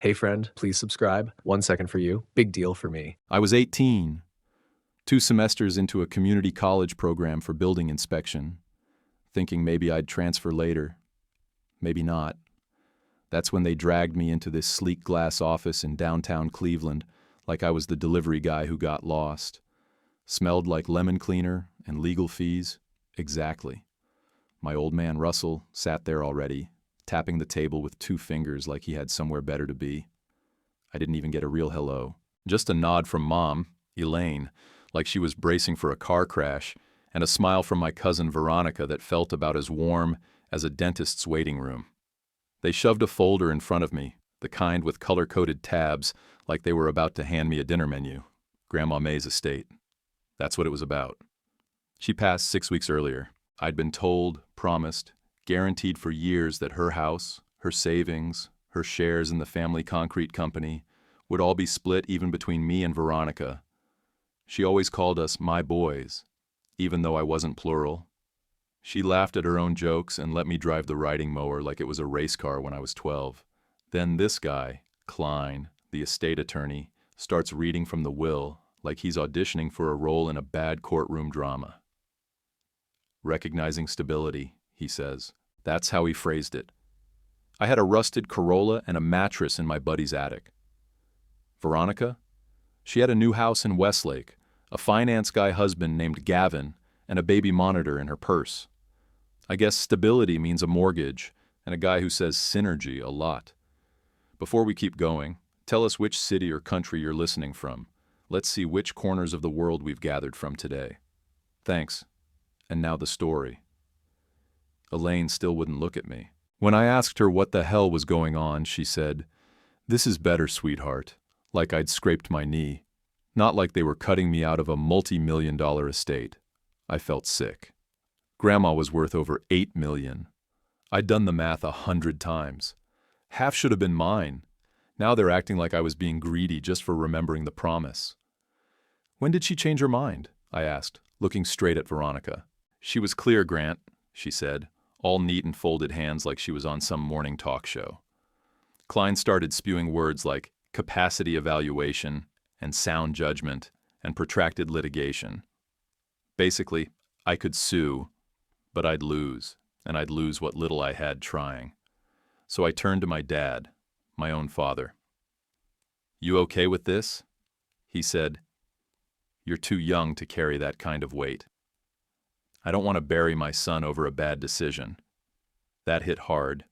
Hey friend, please subscribe. 1 second for you. Big deal for me. I was 18, 2 semesters into a community college program for building inspection, thinking maybe I'd transfer later. Maybe not. That's when they dragged me into this sleek glass office in downtown Cleveland, like I was the delivery guy who got lost. Smelled like lemon cleaner and legal fees. Exactly. My old man Russell sat there already, tapping the table with 2 fingers like he had somewhere better to be. I didn't even get a real hello. Just a nod from Mom, Elaine, like she was bracing for a car crash, and a smile from my cousin Veronica that felt about as warm as a dentist's waiting room. They shoved a folder in front of me, the kind with color-coded tabs, like they were about to hand me a dinner menu. Grandma May's estate. That's what it was about. She passed 6 weeks earlier. I'd been told, promised, guaranteed for years that her house, her savings, her shares in the family concrete company would all be split even between me and Veronica. She always called us my boys, even though I wasn't plural. She laughed at her own jokes and let me drive the riding mower like it was a race car when I was 12. Then this guy, Klein, the estate attorney, starts reading from the will like he's auditioning for a role in a bad courtroom drama. Recognizing stability, he says. That's how he phrased it. I had a rusted Corolla and a mattress in my buddy's attic. Veronica? She had a new house in Westlake, a finance guy husband named Gavin, and a baby monitor in her purse. I guess stability means a mortgage, and a guy who says synergy a lot. Before we keep going, tell us which city or country you're listening from. Let's see which corners of the world we've gathered from today. Thanks. And now the story. Elaine still wouldn't look at me. When I asked her what the hell was going on, she said, "This is better, sweetheart," like I'd scraped my knee, not like they were cutting me out of a multi-million-dollar estate. I felt sick. Grandma was worth over $8 million. I'd done the math 100 times. Half should have been mine. Now they're acting like I was being greedy just for remembering the promise. When did she change her mind? I asked, looking straight at Veronica. She was clear, Grant, she said, all neat and folded hands like she was on some morning talk show. Klein started spewing words like capacity evaluation and sound judgment and protracted litigation. Basically, I could sue, but I'd lose, and I'd lose what little I had trying. So I turned to my dad, my own father. "You okay with this?" He said. "You're too young to carry that kind of weight. I don't want to bury my son over a bad decision." That hit hard,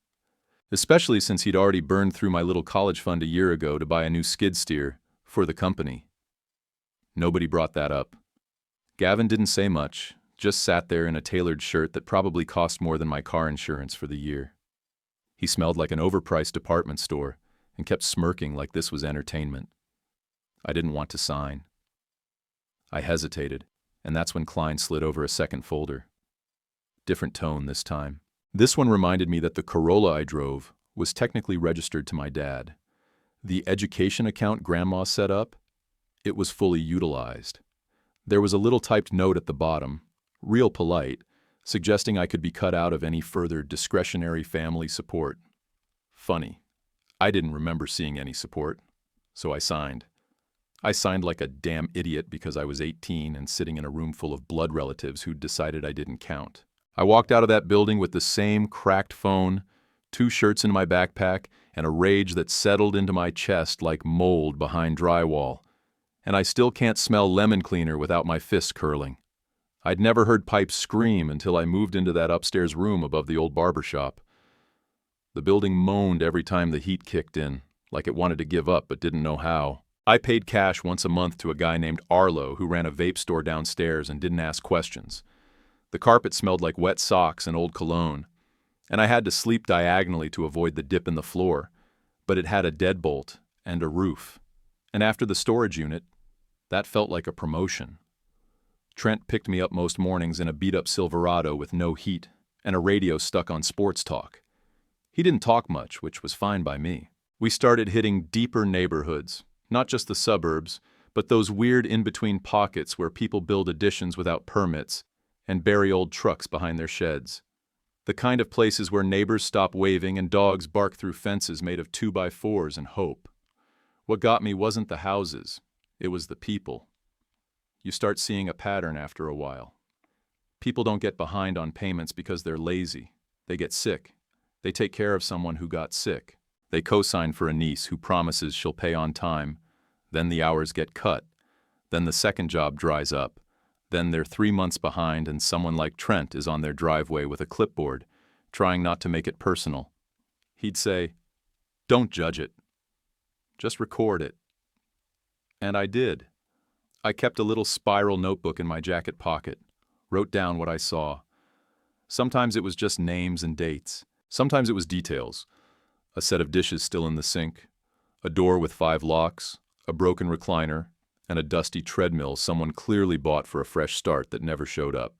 especially since he'd already burned through my little college fund a year ago to buy a new skid steer for the company. Nobody brought that up. Gavin didn't say much, just sat there in a tailored shirt that probably cost more than my car insurance for the year. He smelled like an overpriced department store and kept smirking like this was entertainment. I didn't want to sign. I hesitated, and that's when Klein slid over a second folder. Different tone this time. This one reminded me that the Corolla I drove was technically registered to my dad. The education account Grandma set up, it was fully utilized. There was a little typed note at the bottom, real polite, suggesting I could be cut out of any further discretionary family support. Funny. I didn't remember seeing any support, so I signed. I signed like a damn idiot because I was 18 and sitting in a room full of blood relatives who'd decided I didn't count. I walked out of that building with the same cracked phone, 2 shirts in my backpack, and a rage that settled into my chest like mold behind drywall. And I still can't smell lemon cleaner without my fists curling. I'd never heard pipes scream until I moved into that upstairs room above the old barber shop. The building moaned every time the heat kicked in, like it wanted to give up but didn't know how. I paid cash once a month to a guy named Arlo who ran a vape store downstairs and didn't ask questions. The carpet smelled like wet socks and old cologne, and I had to sleep diagonally to avoid the dip in the floor, but it had a deadbolt and a roof. And after the storage unit, that felt like a promotion. Trent picked me up most mornings in a beat-up Silverado with no heat and a radio stuck on sports talk. He didn't talk much, which was fine by me. We started hitting deeper neighborhoods, not just the suburbs, but those weird in-between pockets where people build additions without permits and bury old trucks behind their sheds. The kind of places where neighbors stop waving and dogs bark through fences made of 2x4s and hope. What got me wasn't the houses, it was the people. You start seeing a pattern after a while. People don't get behind on payments because they're lazy. They get sick. They take care of someone who got sick. They co-sign for a niece who promises she'll pay on time. Then the hours get cut. Then the second job dries up. Then they're 3 months behind and someone like Trent is on their driveway with a clipboard, trying not to make it personal. He'd say, "Don't judge it. Just record it." And I did. I kept a little spiral notebook in my jacket pocket, wrote down what I saw. Sometimes it was just names and dates. Sometimes it was details. A set of dishes still in the sink, a door with 5 locks, a broken recliner, and a dusty treadmill someone clearly bought for a fresh start that never showed up.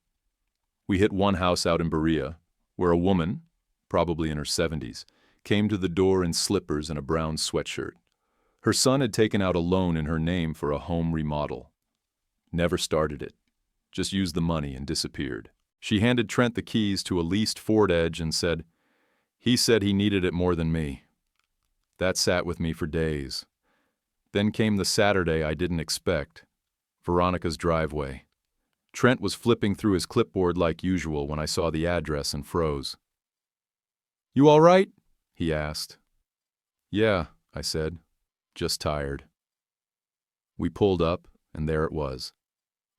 We hit one house out in Berea, where a woman, probably in her 70s, came to the door in slippers and a brown sweatshirt. Her son had taken out a loan in her name for a home remodel. Never started it. Just used the money and disappeared. She handed Trent the keys to a leased Ford Edge and said, "He said he needed it more than me." That sat with me for days. Then came the Saturday I didn't expect, Veronica's driveway. Trent was flipping through his clipboard like usual when I saw the address and froze. "You all right?" he asked. "Yeah," I said, "just tired." We pulled up, and there it was.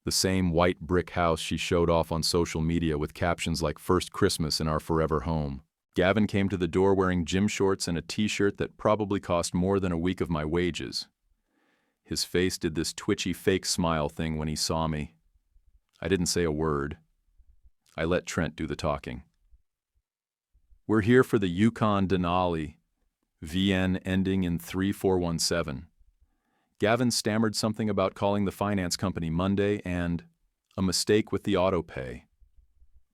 The same white brick house she showed off on social media with captions like "First Christmas in our forever home." Gavin came to the door wearing gym shorts and a t-shirt that probably cost more than a week of my wages. His face did this twitchy fake smile thing when he saw me. I didn't say a word. I let Trent do the talking. "We're here for the Yukon Denali, VN ending in 3417. Gavin stammered something about calling the finance company Monday and a mistake with the auto pay.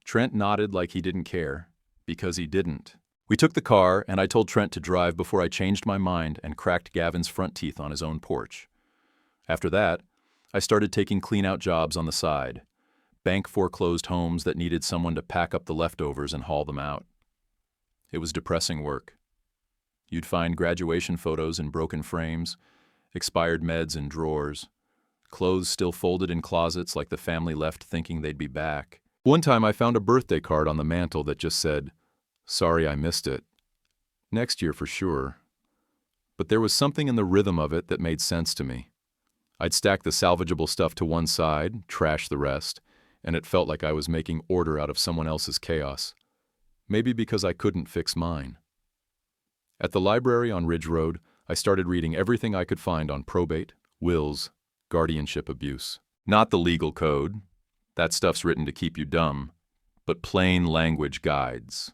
Trent nodded like he didn't care, because he didn't. We took the car, and I told Trent to drive before I changed my mind and cracked Gavin's front teeth on his own porch. After that, I started taking clean-out jobs on the side. Bank foreclosed homes that needed someone to pack up the leftovers and haul them out. It was depressing work. You'd find graduation photos in broken frames, expired meds in drawers, clothes still folded in closets like the family left thinking they'd be back. One time I found a birthday card on the mantel that just said, "Sorry I missed it. Next year for sure." But there was something in the rhythm of it that made sense to me. I'd stack the salvageable stuff to one side, trash the rest, and it felt like I was making order out of someone else's chaos. Maybe because I couldn't fix mine. At the library on Ridge Road, I started reading everything I could find on probate, wills, guardianship abuse. Not the legal code. That stuff's written to keep you dumb. But plain language guides.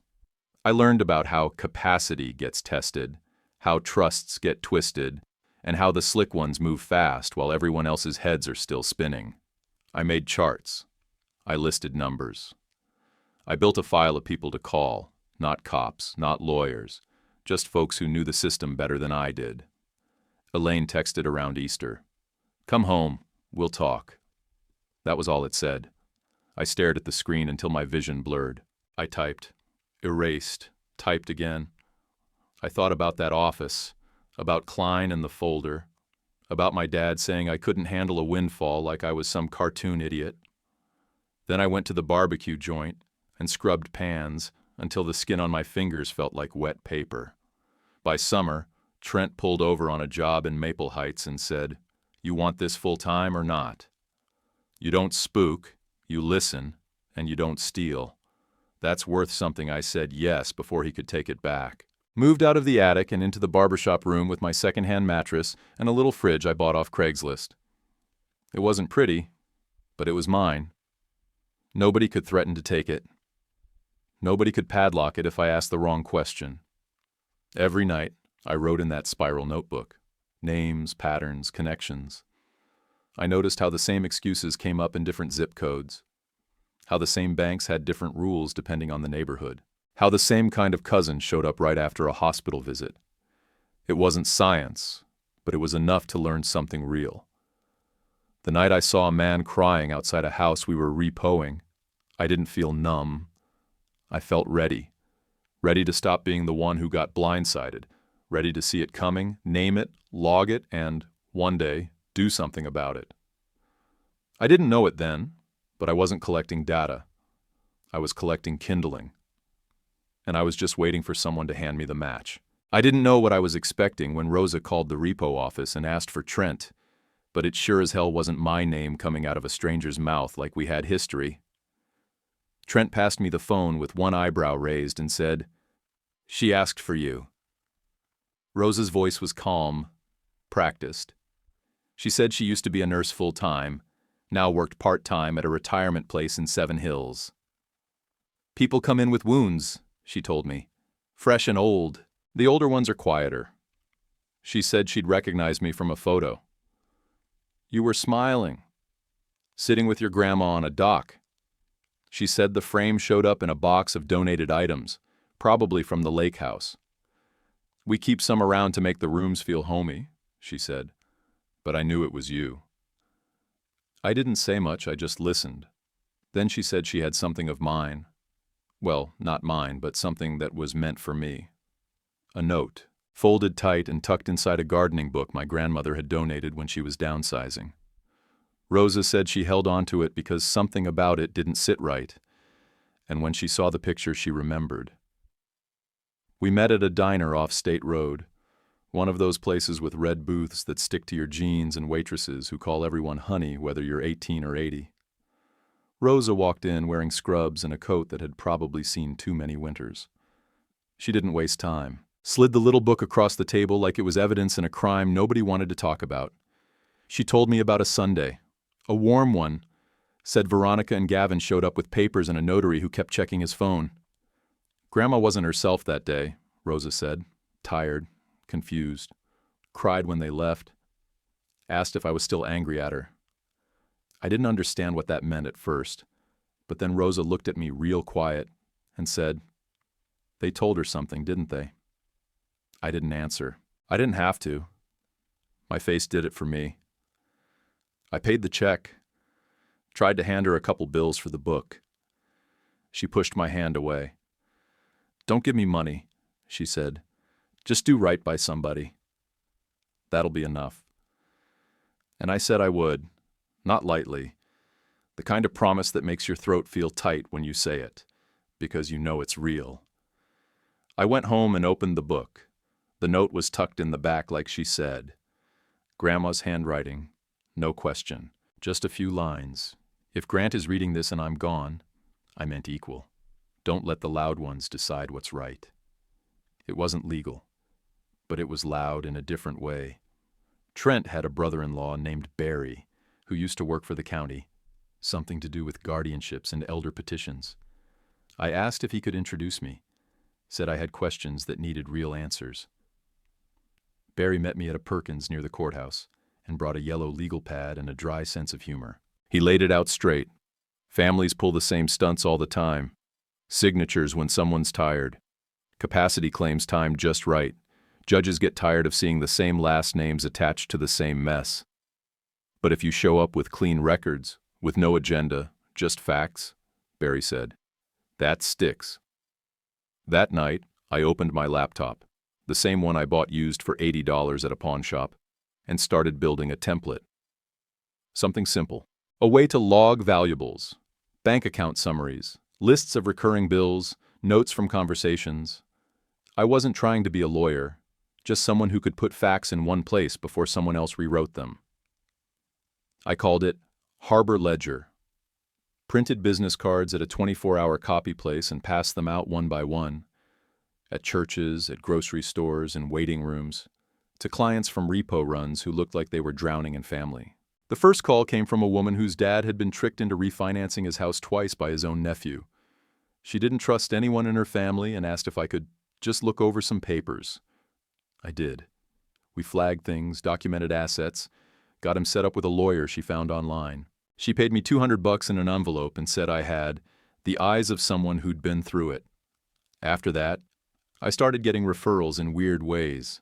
I learned about how capacity gets tested, how trusts get twisted, and how the slick ones move fast while everyone else's heads are still spinning. I made charts. I listed numbers. I built a file of people to call, not cops, not lawyers, just folks who knew the system better than I did. Elaine texted around Easter. "Come home, we'll talk." That was all it said. I stared at the screen until my vision blurred. I typed, erased, typed again. I thought about that office, about Klein and the folder, about my dad saying I couldn't handle a windfall like I was some cartoon idiot. Then I went to the barbecue joint and scrubbed pans until the skin on my fingers felt like wet paper. By summer, Trent pulled over on a job in Maple Heights and said, "You want this full-time or not? You don't spook, you listen, and you don't steal." That's worth something. I said yes before he could take it back. Moved out of the attic and into the barbershop room with my secondhand mattress and a little fridge I bought off Craigslist. It wasn't pretty, but it was mine. Nobody could threaten to take it. Nobody could padlock it if I asked the wrong question. Every night, I wrote in that spiral notebook. Names, patterns, connections. I noticed how the same excuses came up in different zip codes. How the same banks had different rules depending on the neighborhood. How the same kind of cousin showed up right after a hospital visit. It wasn't science, but it was enough to learn something real. The night I saw a man crying outside a house we were repoing, I didn't feel numb. I felt ready. Ready to stop being the one who got blindsided. Ready to see it coming, name it, log it, and, one day, do something about it. I didn't know it then, but I wasn't collecting data. I was collecting kindling. And I was just waiting for someone to hand me the match. I didn't know what I was expecting when Rosa called the repo office and asked for Trent, but it sure as hell wasn't my name coming out of a stranger's mouth like we had history. Trent passed me the phone with one eyebrow raised and said, "She asked for you." Rosa's voice was calm, practiced. She said she used to be a nurse full-time, now worked part-time at a retirement place in Seven Hills. "People come in with wounds," she told me. "Fresh and old. The older ones are quieter." She said she'd recognize me from a photo. "You were smiling, sitting with your grandma on a dock." She said the frame showed up in a box of donated items, probably from the lake house. "We keep some around to make the rooms feel homey," she said, "but I knew it was you." I didn't say much, I just listened. Then she said she had something of mine. Well, not mine, but something that was meant for me. A note, folded tight and tucked inside a gardening book my grandmother had donated when she was downsizing. Rosa said she held on to it because something about it didn't sit right, and when she saw the picture she remembered. We met at a diner off State Road, one of those places with red booths that stick to your jeans and waitresses who call everyone honey whether you're 18 or 80. Rosa walked in wearing scrubs and a coat that had probably seen too many winters. She didn't waste time. Slid the little book across the table like it was evidence in a crime nobody wanted to talk about. She told me about a Sunday. A warm one. Said Veronica and Gavin showed up with papers and a notary who kept checking his phone. Grandma wasn't herself that day, Rosa said. Tired, confused. Cried when they left. Asked if I was still angry at her. I didn't understand what that meant at first, but then Rosa looked at me real quiet and said, "They told her something, didn't they?" I didn't answer. I didn't have to. My face did it for me. I paid the check. Tried to hand her a couple bills for the book. She pushed my hand away. "Don't give me money," she said. "Just do right by somebody. That'll be enough." And I said I would, not lightly, the kind of promise that makes your throat feel tight when you say it, because you know it's real. I went home and opened the book. The note was tucked in the back like she said. Grandma's handwriting, no question, just a few lines. "If Grant is reading this and I'm gone," I meant equal. "Don't let the loud ones decide what's right." It wasn't legal, but it was loud in a different way. Trent had a brother-in-law named Barry, who used to work for the county, something to do with guardianships and elder petitions. I asked if he could introduce me, said I had questions that needed real answers. Barry met me at a Perkins near the courthouse and brought a yellow legal pad and a dry sense of humor. He laid it out straight. Families pull the same stunts all the time. Signatures when someone's tired. Capacity claims time just right. Judges get tired of seeing the same last names attached to the same mess. But if you show up with clean records, with no agenda, just facts, Barry said, that sticks. That night, I opened my laptop, the same one I bought used for $80 at a pawn shop, and started building a template. Something simple. A way to log valuables, bank account summaries, lists of recurring bills, notes from conversations. I wasn't trying to be a lawyer, just someone who could put facts in one place before someone else rewrote them. I called it Harbor Ledger. Printed business cards at a 24-hour copy place and passed them out one by one, at churches, at grocery stores, and waiting rooms, to clients from repo runs who looked like they were drowning in family. The first call came from a woman whose dad had been tricked into refinancing his house twice by his own nephew. She didn't trust anyone in her family and asked if I could just look over some papers. I did. We flagged things, documented assets, got him set up with a lawyer she found online. She paid me $200 in an envelope and said I had the eyes of someone who'd been through it. After that, I started getting referrals in weird ways.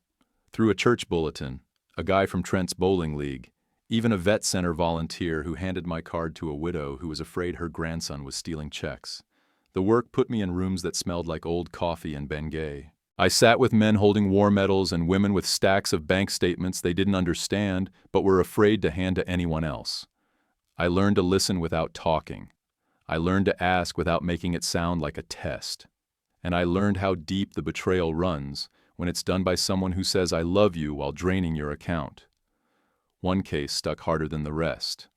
Through a church bulletin, a guy from Trent's bowling league, even a vet center volunteer who handed my card to a widow who was afraid her grandson was stealing checks. The work put me in rooms that smelled like old coffee and Bengay. I sat with men holding war medals and women with stacks of bank statements they didn't understand but were afraid to hand to anyone else. I learned to listen without talking. I learned to ask without making it sound like a test. And I learned how deep the betrayal runs when it's done by someone who says I love you while draining your account. One case stuck harder than the rest.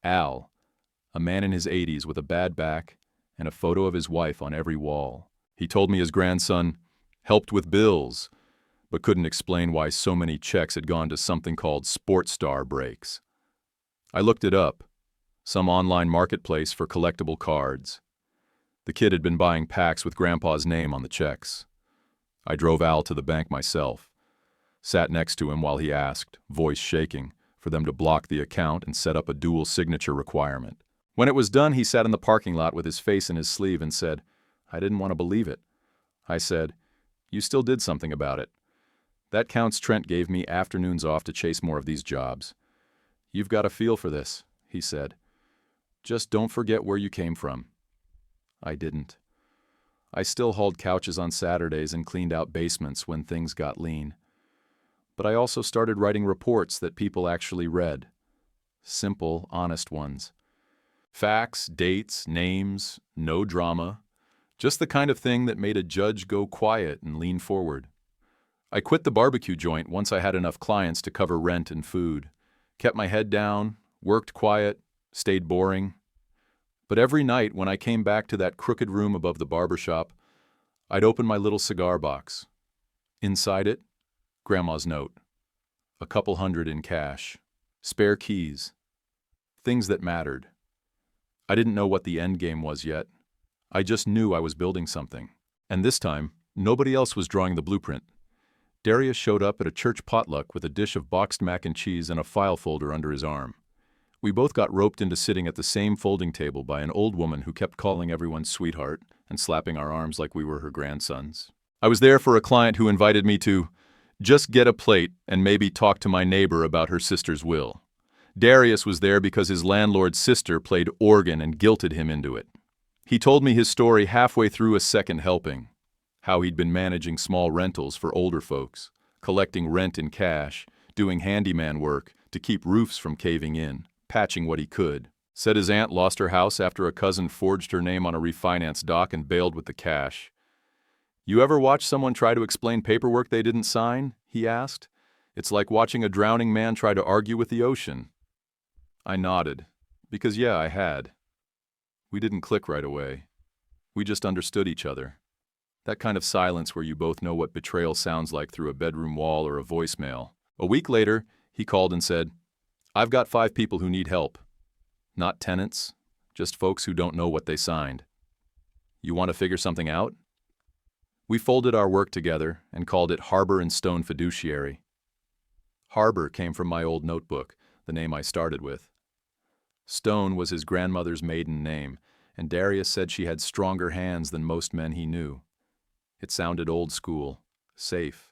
Al, a man in his 80s with a bad back and a photo of his wife on every wall. He told me his grandson helped with bills, but couldn't explain why so many checks had gone to something called Sports Star breaks. I looked it up, some online marketplace for collectible cards. The kid had been buying packs with Grandpa's name on the checks. I drove Al to the bank myself, sat next to him while he asked, voice shaking, for them to block the account and set up a dual signature requirement. When it was done, he sat in the parking lot with his face in his sleeve and said, "I didn't want to believe it." I said, "You still did something about it. That counts. Trent gave me afternoons off to chase more of these jobs. You've got a feel for this," he said. "Just don't forget where you came from." I didn't. I still hauled couches on Saturdays and cleaned out basements when things got lean. But I also started writing reports that people actually read. Simple, honest ones. Facts, dates, names, no drama. Just the kind of thing that made a judge go quiet and lean forward. I quit the barbecue joint once I had enough clients to cover rent and food. Kept my head down, worked quiet, stayed boring. But every night when I came back to that crooked room above the barbershop, I'd open my little cigar box. Inside it, Grandma's note. A couple hundred in cash. Spare keys. Things that mattered. I didn't know what the end game was yet. I just knew I was building something. And this time, nobody else was drawing the blueprint. Darius showed up at a church potluck with a dish of boxed mac and cheese and a file folder under his arm. We both got roped into sitting at the same folding table by an old woman who kept calling everyone sweetheart and slapping our arms like we were her grandsons. I was there for a client who invited me to just get a plate and maybe talk to my neighbor about her sister's will. Darius was there because his landlord's sister played organ and guilted him into it. He told me his story halfway through a second helping, how he'd been managing small rentals for older folks, collecting rent in cash, doing handyman work to keep roofs from caving in, patching what he could. Said his aunt lost her house after a cousin forged her name on a refinance doc and bailed with the cash. "You ever watch someone try to explain paperwork they didn't sign?" he asked. "It's like watching a drowning man try to argue with the ocean." I nodded, because yeah, I had. We didn't click right away. We just understood each other. That kind of silence where you both know what betrayal sounds like through a bedroom wall or a voicemail. A week later, he called and said, "I've got 5 people who need help. Not tenants, just folks who don't know what they signed. You want to figure something out?" We folded our work together and called it Harbor and Stone Fiduciary. Harbor came from my old notebook, the name I started with. Stone was his grandmother's maiden name, and Darius said she had stronger hands than most men he knew. It sounded old school, safe,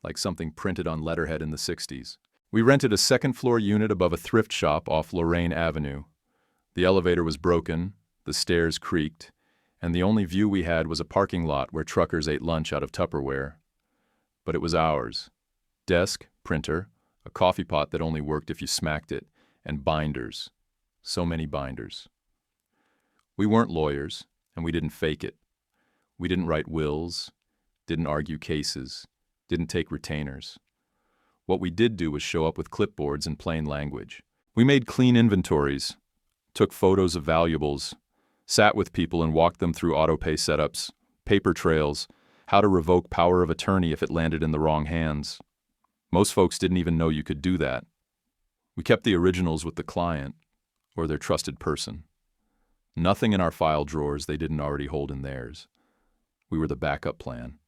like something printed on letterhead in the 60s. We rented a second-floor unit above a thrift shop off Lorraine Avenue. The elevator was broken, the stairs creaked, and the only view we had was a parking lot where truckers ate lunch out of Tupperware. But it was ours. Desk, printer, a coffee pot that only worked if you smacked it, and binders. So many binders. We weren't lawyers, and we didn't fake it. We didn't write wills, didn't argue cases, didn't take retainers. What we did do was show up with clipboards in plain language. We made clean inventories, took photos of valuables, sat with people and walked them through autopay setups, paper trails, how to revoke power of attorney if it landed in the wrong hands. Most folks didn't even know you could do that. We kept the originals with the client, or their trusted person. Nothing in our file drawers they didn't already hold in theirs. We were the backup plan.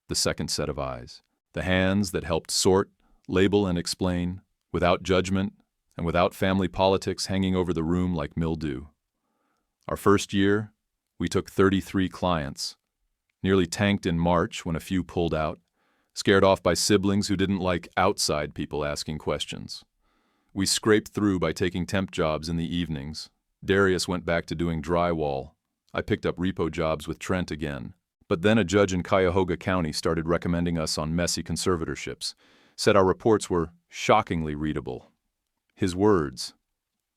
The second set of eyes. The hands that helped sort, label, and explain, without judgment and without family politics hanging over the room like mildew. Our first year, we took 33 clients, nearly tanked in March when a few pulled out, scared off by siblings who didn't like outside people asking questions. We scraped through by taking temp jobs in the evenings. Darius went back to doing drywall, I picked up repo jobs with Trent again. But then a judge in Cuyahoga County started recommending us on messy conservatorships, said our reports were shockingly readable. His words.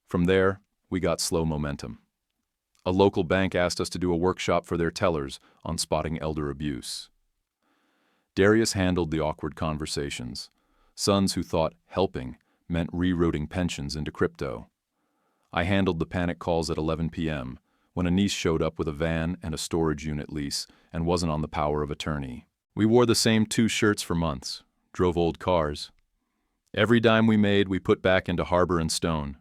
From there, we got slow momentum. A local bank asked us to do a workshop for their tellers on spotting elder abuse. Darius handled the awkward conversations. Sons who thought helping meant rerouting pensions into crypto. I handled the panic calls at 11 p.m., when a niece showed up with a van and a storage unit lease and wasn't on the power of attorney. We wore the same 2 shirts for months, drove old cars. Every dime we made, we put back into Harbor and Stone.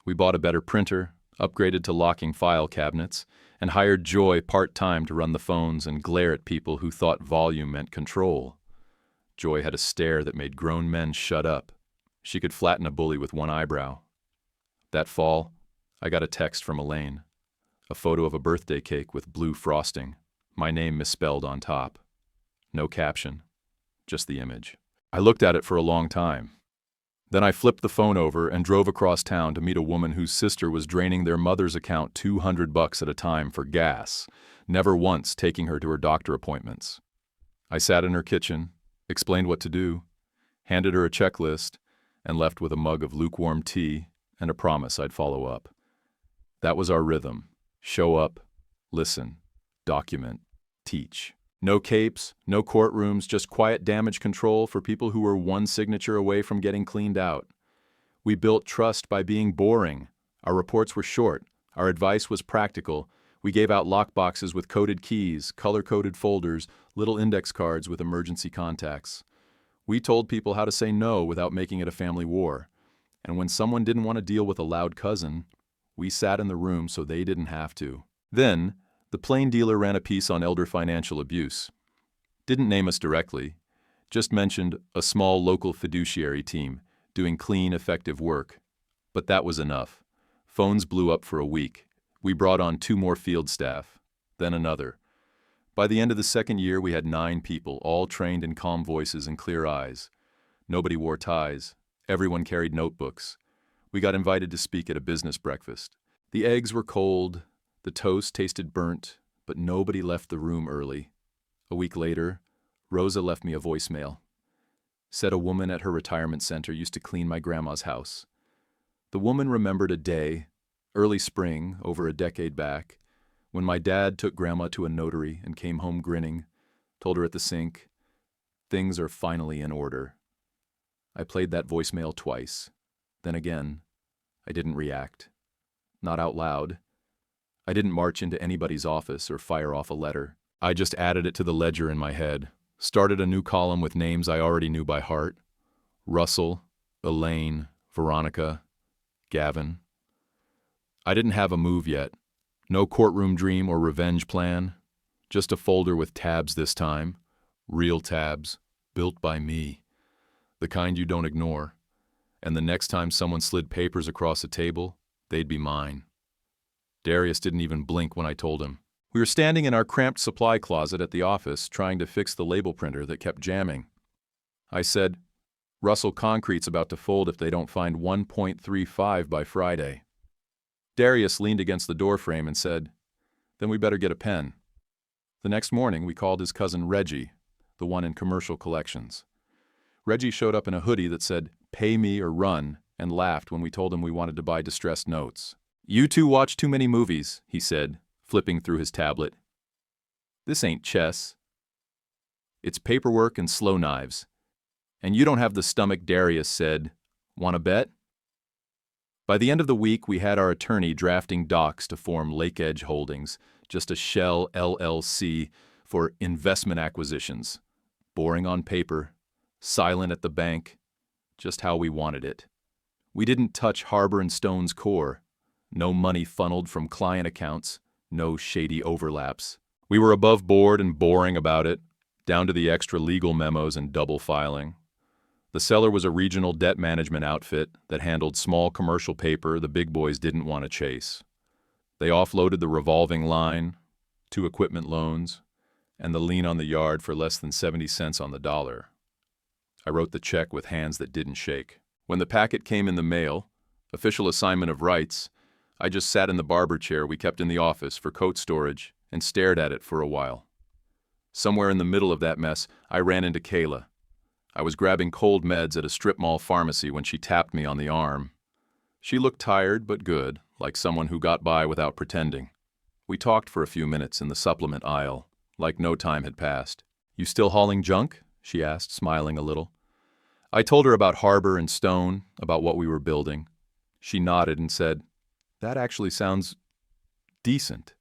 We bought a better printer, upgraded to locking file cabinets, and hired Joy part-time to run the phones and glare at people who thought volume meant control. Joy had a stare that made grown men shut up. She could flatten a bully with one eyebrow. That fall, I got a text from Elaine. A photo of a birthday cake with blue frosting, my name misspelled on top. No caption, just the image. I looked at it for a long time. Then I flipped the phone over and drove across town to meet a woman whose sister was draining their mother's account $200 at a time for gas, never once taking her to her doctor appointments. I sat in her kitchen, explained what to do, handed her a checklist, and left with a mug of lukewarm tea and a promise I'd follow up. That was our rhythm. Show up, listen, document, teach. No capes, no courtrooms, just quiet damage control for people who were one signature away from getting cleaned out. We built trust by being boring. Our reports were short. Our advice was practical. We gave out lockboxes with coded keys, color-coded folders, little index cards with emergency contacts. We told people how to say no without making it a family war. And when someone didn't want to deal with a loud cousin, we sat in the room so they didn't have to. Then, the Plain Dealer ran a piece on elder financial abuse. Didn't name us directly, just mentioned a small local fiduciary team doing clean, effective work. But that was enough. Phones blew up for a week. We brought on 2 more field staff, then another. By the end of the 2nd year, we had 9 people, all trained in calm voices and clear eyes. Nobody wore ties. Everyone carried notebooks. We got invited to speak at a business breakfast. The eggs were cold, the toast tasted burnt, but nobody left the room early. A week later, Rosa left me a voicemail. Said a woman at her retirement center used to clean my grandma's house. The woman remembered a day, early spring, over a decade back, when my dad took grandma to a notary and came home grinning, told her at the sink, "Things are finally in order." I played that voicemail twice. Then again, I didn't react. Not out loud. I didn't march into anybody's office or fire off a letter. I just added it to the ledger in my head, started a new column with names I already knew by heart. Russell, Elaine, Veronica, Gavin. I didn't have a move yet. No courtroom dream or revenge plan. Just a folder with tabs this time. Real tabs, built by me. The kind you don't ignore. And the next time someone slid papers across a table, they'd be mine. Darius didn't even blink when I told him. We were standing in our cramped supply closet at the office trying to fix the label printer that kept jamming. I said, "Russell Concrete's about to fold if they don't find 1.35 by Friday." Darius leaned against the doorframe and said, "Then we better get a pen." The next morning, we called his cousin Reggie, the one in commercial collections. Reggie showed up in a hoodie that said, "Pay me or run," and laughed when we told him we wanted to buy distressed notes. "You two watch too many movies," he said, flipping through his tablet. "This ain't chess. It's paperwork and slow knives. And you don't have the stomach," Darius said. "Want to bet?" By the end of the week, we had our attorney drafting docs to form Lake Edge Holdings, just a shell LLC for investment acquisitions. Boring on paper, silent at the bank, just how we wanted it. We didn't touch Harbor and Stone's core. No money funneled from client accounts, no shady overlaps. We were above board and boring about it, down to the extra legal memos and double filing. The seller was a regional debt management outfit that handled small commercial paper the big boys didn't want to chase. They offloaded the revolving line, 2 equipment loans, and the lien on the yard for less than 70 cents on the dollar. I wrote the check with hands that didn't shake. When the packet came in the mail, official assignment of rights, I just sat in the barber chair we kept in the office for coat storage and stared at it for a while. Somewhere in the middle of that mess, I ran into Kayla. I was grabbing cold meds at a strip mall pharmacy when she tapped me on the arm. She looked tired but good, like someone who got by without pretending. We talked for a few minutes in the supplement aisle, like no time had passed. "You still hauling junk?" she asked, smiling a little. I told her about Harbor and Stone, about what we were building. She nodded and said, "That actually sounds decent."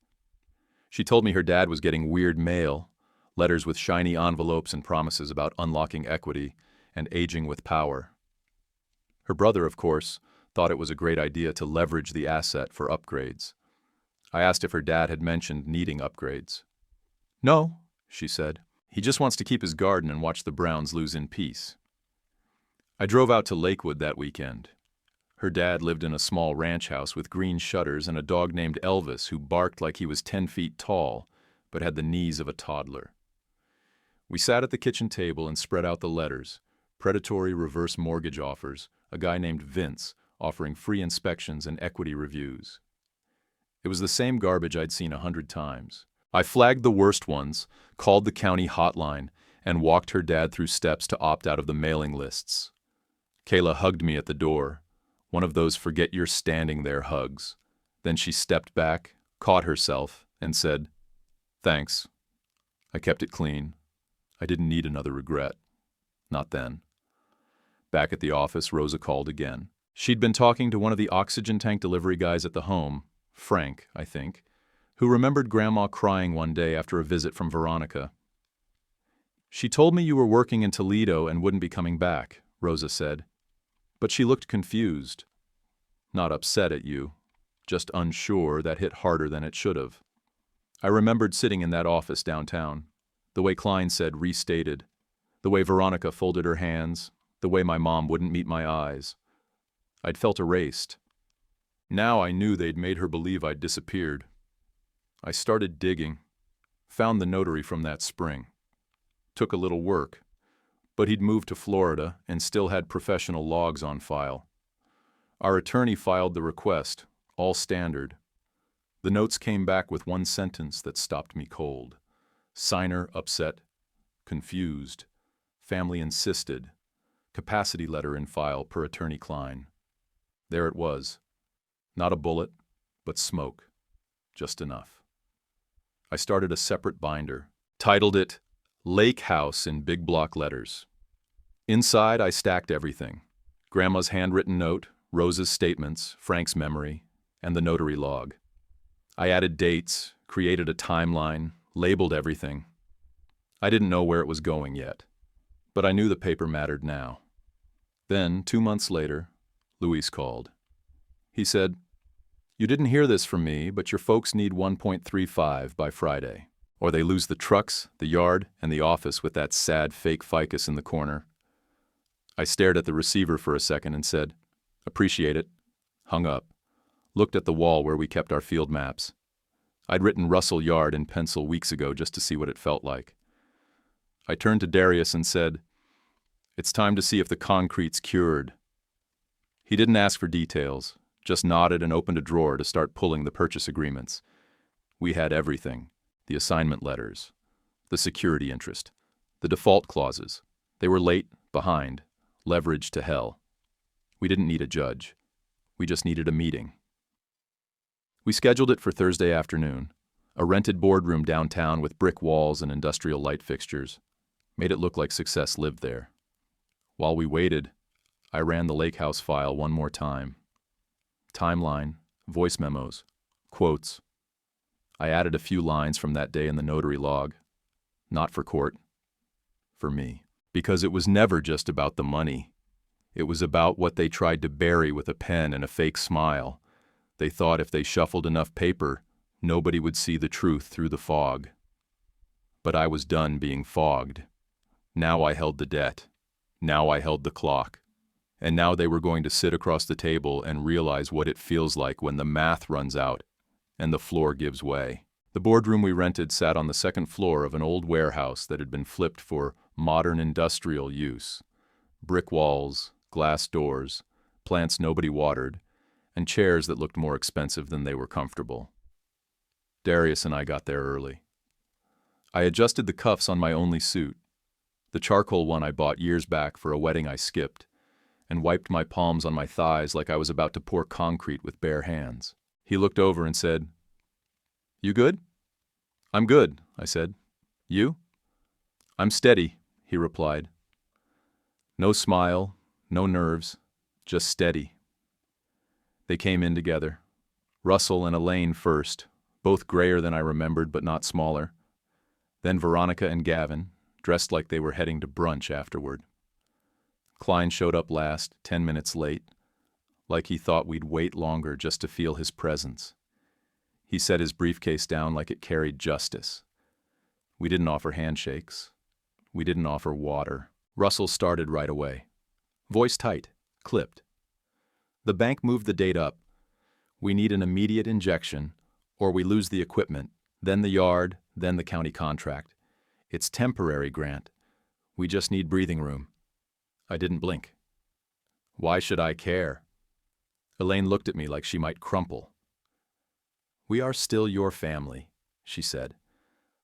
She told me her dad was getting weird mail, letters with shiny envelopes and promises about unlocking equity and aging with power. Her brother, of course, thought it was a great idea to leverage the asset for upgrades. I asked if her dad had mentioned needing upgrades. "No," she said. "He just wants to keep his garden and watch the Browns lose in peace." I drove out to Lakewood that weekend. Her dad lived in a small ranch house with green shutters and a dog named Elvis who barked like he was 10 feet tall, but had the knees of a toddler. We sat at the kitchen table and spread out the letters, predatory reverse mortgage offers, a guy named Vince offering free inspections and equity reviews. It was the same garbage I'd seen 100 times. I flagged the worst ones, called the county hotline, and walked her dad through steps to opt out of the mailing lists. Kayla hugged me at the door, one of those forget you're standing there hugs. Then she stepped back, caught herself, and said, "Thanks. I kept it clean. I didn't need another regret. Not then." Back at the office, Rosa called again. She'd been talking to one of the oxygen tank delivery guys at the home, Frank, I think, who remembered Grandma crying one day after a visit from Veronica. "She told me you were working in Toledo and wouldn't be coming back," Rosa said. But she looked confused. Not upset at you, just unsure. That hit harder than it should have. I remembered sitting in that office downtown, the way Klein said restated, the way Veronica folded her hands, the way my mom wouldn't meet my eyes. I'd felt erased. Now I knew they'd made her believe I'd disappeared. I started digging, found the notary from that spring. Took a little work, but he'd moved to Florida and still had professional logs on file. Our attorney filed the request, all standard. The notes came back with one sentence that stopped me cold. Signer upset, confused, family insisted, capacity letter in file per attorney Klein. There it was. Not a bullet, but smoke. Just enough. I started a separate binder, titled it Lake House in big block letters. Inside, I stacked everything. Grandma's handwritten note, Rosa's statements, Frank's memory, and the notary log. I added dates, created a timeline, labeled everything. I didn't know where it was going yet, but I knew the paper mattered now. Then, 2 months later, Luis called. He said, "You didn't hear this from me, but your folks need 1.35 by Friday, or they lose the trucks, the yard, and the office with that sad fake ficus in the corner." I stared at the receiver for a second and said, "Appreciate it," hung up, looked at the wall where we kept our field maps. I'd written Russell Yard in pencil weeks ago just to see what it felt like. I turned to Darius and said, "It's time to see if the concrete's cured." He didn't ask for details, just nodded and opened a drawer to start pulling the purchase agreements. We had everything, the assignment letters, the security interest, the default clauses. They were late, behind, leverage to hell. We didn't need a judge. We just needed a meeting. We scheduled it for Thursday afternoon, a rented boardroom downtown with brick walls and industrial light fixtures. Made it look like success lived there. While we waited, I ran the Lake House file one more time. Timeline, voice memos, quotes. I added a few lines from that day in the notary log. Not for court, for me. Because it was never just about the money. It was about what they tried to bury with a pen and a fake smile. They thought if they shuffled enough paper, nobody would see the truth through the fog. But I was done being fogged. Now I held the debt. Now I held the clock. And now they were going to sit across the table and realize what it feels like when the math runs out and the floor gives way. The boardroom we rented sat on the second floor of an old warehouse that had been flipped for modern industrial use. Brick walls, glass doors, plants nobody watered, and chairs that looked more expensive than they were comfortable. Darius and I got there early. I adjusted the cuffs on my only suit, the charcoal one I bought years back for a wedding I skipped, and wiped my palms on my thighs like I was about to pour concrete with bare hands. He looked over and said, "You good?" "I'm good," I said. "You?" "I'm steady," he replied. No smile, no nerves, just steady. They came in together. Russell and Elaine first, both grayer than I remembered but not smaller. Then Veronica and Gavin, dressed like they were heading to brunch afterward. Klein showed up last, 10 minutes late, like he thought we'd wait longer just to feel his presence. He set his briefcase down like it carried justice. We didn't offer handshakes. We didn't offer water. Russell started right away. Voice tight, clipped. "The bank moved the date up. We need an immediate injection, or we lose the equipment, then the yard, then the county contract. It's temporary, Grant. We just need breathing room." I didn't blink. Why should I care? Elaine looked at me like she might crumple. "We are still your family," she said,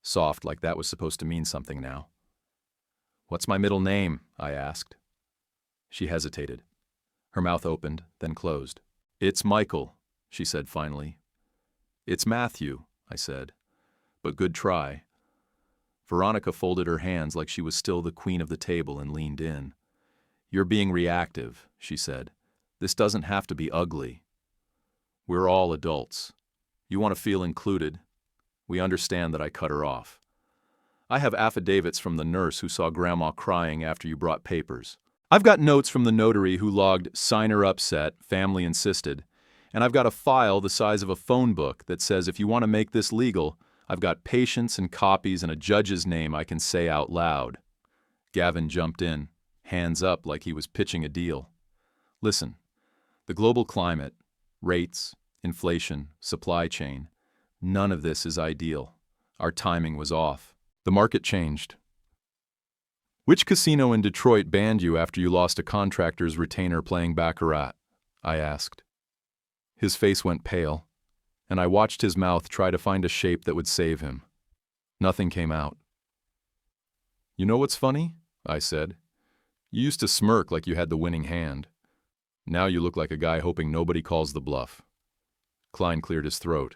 soft like that was supposed to mean something now. "What's my middle name?" I asked. She hesitated. Her mouth opened, then closed. "It's Michael," she said finally. "It's Matthew," I said, "but good try." Veronica folded her hands like she was still the queen of the table and leaned in. "You're being reactive," she said. "This doesn't have to be ugly. We're all adults. You want to feel included. We understand that I cut her off. I have affidavits from the nurse who saw Grandma crying after you brought papers. I've got notes from the notary who logged signer upset, family insisted, and I've got a file the size of a phone book that says if you want to make this legal, I've got patients and copies and a judge's name I can say out loud." Gavin jumped in, hands up like he was pitching a deal. "Listen, the global climate, rates, inflation, supply chain, none of this is ideal. Our timing was off. The market changed. Which casino in Detroit banned you after you lost a contractor's retainer playing baccarat?" I asked. His face went pale, and I watched his mouth try to find a shape that would save him. Nothing came out. "You know what's funny?" I said. "You used to smirk like you had the winning hand. Now you look like a guy hoping nobody calls the bluff." Klein cleared his throat.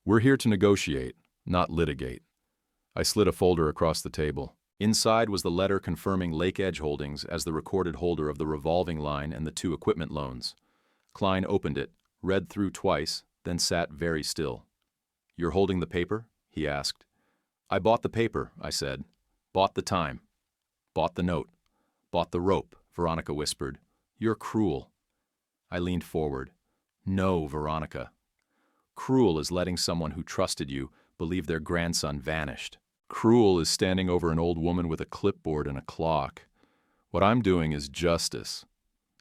"We're here to negotiate, not litigate." I slid a folder across the table. Inside was the letter confirming Lake Edge Holdings as the recorded holder of the revolving line and the 2 equipment loans. Klein opened it, read through twice, then sat very still. "You're holding the paper?" he asked. "I bought the paper," I said. "Bought the time. Bought the note. Bought the rope," Veronica whispered. "You're cruel." I leaned forward. "No, Veronica. Cruel is letting someone who trusted you believe their grandson vanished. Cruel is standing over an old woman with a clipboard and a clock. What I'm doing is justice.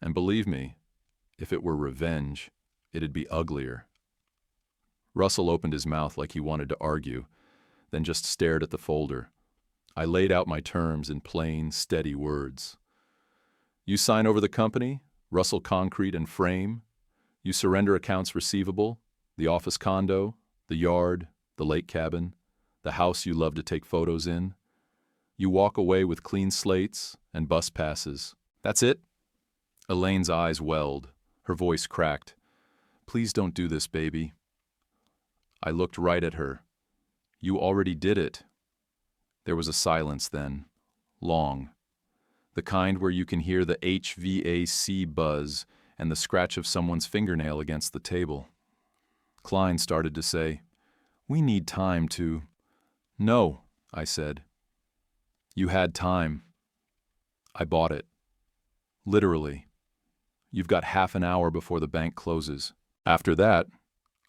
And believe me, if it were revenge, it'd be uglier." Russell opened his mouth like he wanted to argue, then just stared at the folder. I laid out my terms in plain, steady words. "You sign over the company, Russell Concrete and Frame. You surrender accounts receivable, the office condo, the yard, the lake cabin, the house you love to take photos in. You walk away with clean slates and bus passes. That's it?" Elaine's eyes welled. Her voice cracked. "Please don't do this, baby." I looked right at her. "You already did it." There was a silence then, long. The kind where you can hear the HVAC buzz and the scratch of someone's fingernail against the table. Klein started to say, "We need time to—" "No," I said. "You had time. I bought it. Literally. You've got half an hour before the bank closes. After that,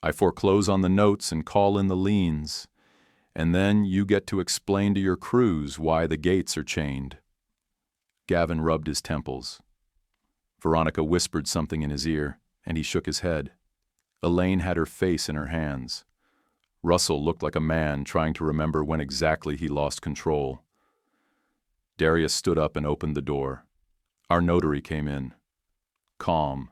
I foreclose on the notes and call in the liens. And then you get to explain to your crews why the gates are chained." Gavin rubbed his temples. Veronica whispered something in his ear, and he shook his head. Elaine had her face in her hands. Russell looked like a man trying to remember when exactly he lost control. Darius stood up and opened the door. Our notary came in. Calm,